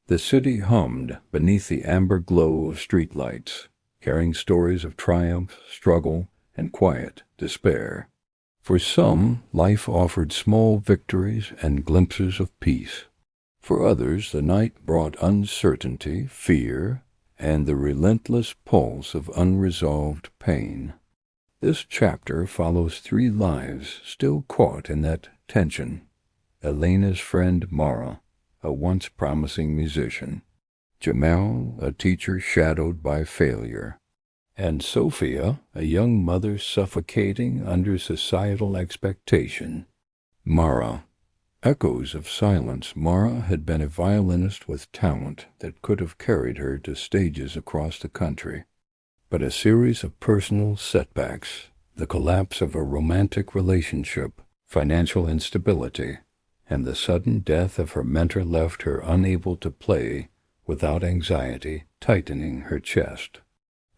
The city hummed beneath the amber glow of streetlights, carrying stories of triumph, struggle, and quiet despair. For some, life offered small victories and glimpses of peace. For others, the night brought uncertainty, fear, and the relentless pulse of unresolved pain. This chapter follows 3 lives still caught in that tension. Elena's friend Mara, a once promising musician. Jamal, a teacher shadowed by failure. And Sophia, a young mother suffocating under societal expectation. Mara. Echoes of silence. Mara had been a violinist with talent that could have carried her to stages across the country. But a series of personal setbacks, the collapse of a romantic relationship, financial instability, and the sudden death of her mentor left her unable to play without anxiety tightening her chest.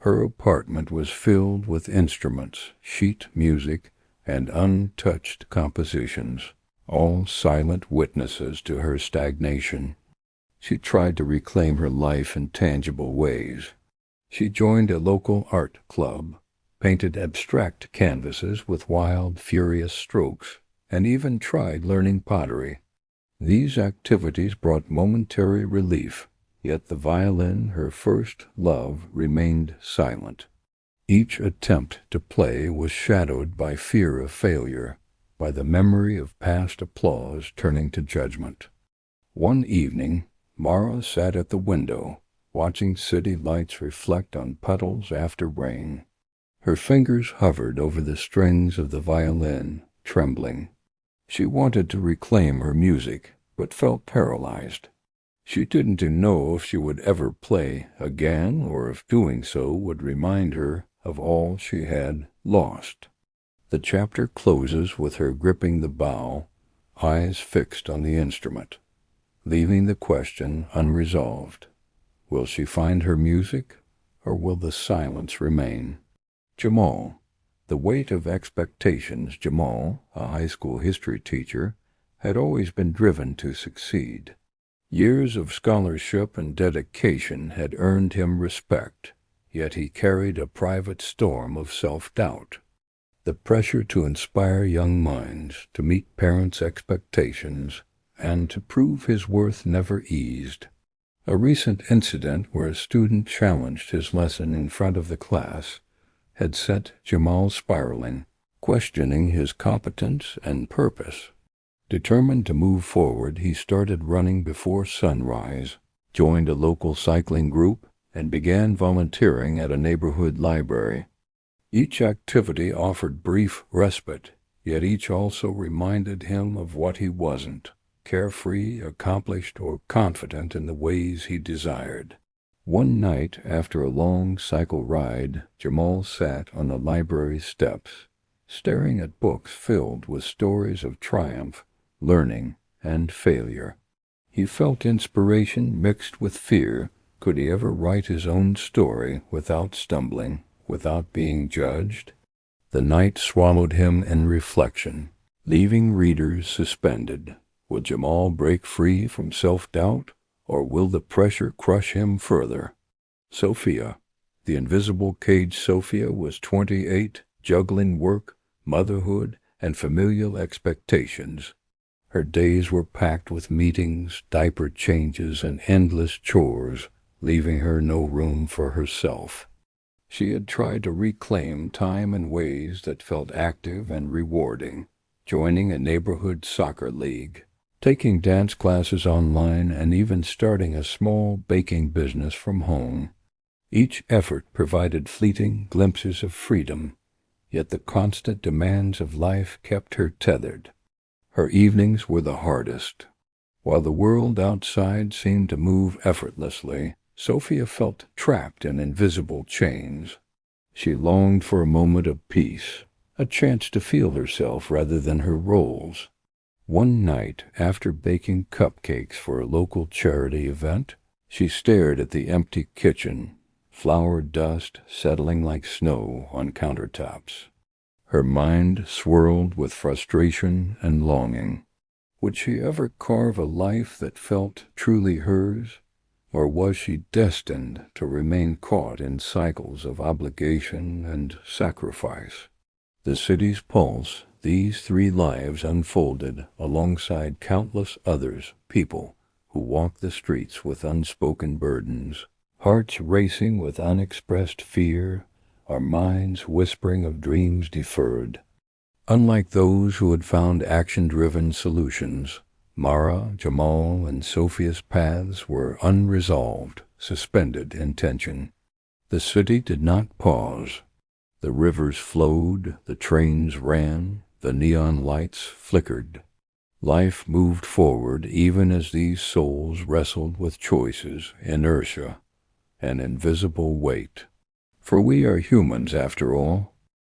Her apartment was filled with instruments, sheet music, and untouched compositions, all silent witnesses to her stagnation. She tried to reclaim her life in tangible ways. She joined a local art club, painted abstract canvases with wild, furious strokes, and even tried learning pottery. These activities brought momentary relief, yet the violin, her first love, remained silent. Each attempt to play was shadowed by fear of failure, by the memory of past applause turning to judgment. One evening, Mara sat at the window, watching city lights reflect on puddles after rain. Her fingers hovered over the strings of the violin, trembling. She wanted to reclaim her music, but felt paralyzed. She didn't know if she would ever play again, or if doing so would remind her of all she had lost. The chapter closes with her gripping the bow, eyes fixed on the instrument, leaving the question unresolved. Will she find her music, or will the silence remain? Jamal. The weight of expectations. Jamal, a high school history teacher, had always been driven to succeed. Years of scholarship and dedication had earned him respect, yet he carried a private storm of self-doubt. The pressure to inspire young minds, to meet parents' expectations, and to prove his worth never eased. A recent incident where a student challenged his lesson in front of the class had set Jamal spiraling, questioning his competence and purpose. Determined to move forward, he started running before sunrise, joined a local cycling group, and began volunteering at a neighborhood library. Each activity offered brief respite, yet each also reminded him of what he wasn't, carefree, accomplished, or confident in the ways he desired. One night, after a long cycle ride, Jamal sat on the library steps, staring at books filled with stories of triumph, learning, and failure. He felt inspiration mixed with fear. Could he ever write his own story without stumbling, without being judged? The night swallowed him in reflection, leaving readers suspended. Will Jamal break free from self-doubt, or will the pressure crush him further? Sophia. The invisible cage Sophia was 28, juggling work, motherhood, and familial expectations. Her days were packed with meetings, diaper changes, and endless chores, leaving her no room for herself. She had tried to reclaim time in ways that felt active and rewarding, joining a neighborhood soccer league, taking dance classes online, and even starting a small baking business from home. Each effort provided fleeting glimpses of freedom, yet the constant demands of life kept her tethered. Her evenings were the hardest. While the world outside seemed to move effortlessly, Sophia felt trapped in invisible chains. She longed for a moment of peace, a chance to feel herself rather than her roles. One night, after baking cupcakes for a local charity event, she stared at the empty kitchen, flour dust settling like snow on countertops. Her mind swirled with frustration and longing. Would she ever carve a life that felt truly hers? Or was she destined to remain caught in cycles of obligation and sacrifice? The city's pulse, these three lives unfolded alongside countless others, people who walk the streets with unspoken burdens, hearts racing with unexpressed fear, our minds whispering of dreams deferred. Unlike those who had found action-driven solutions, Mara, Jamal, and Sophia's paths were unresolved, suspended in tension. The city did not pause. The rivers flowed, the trains ran, the neon lights flickered. Life moved forward even as these souls wrestled with choices, inertia, an invisible weight. For we are humans after all,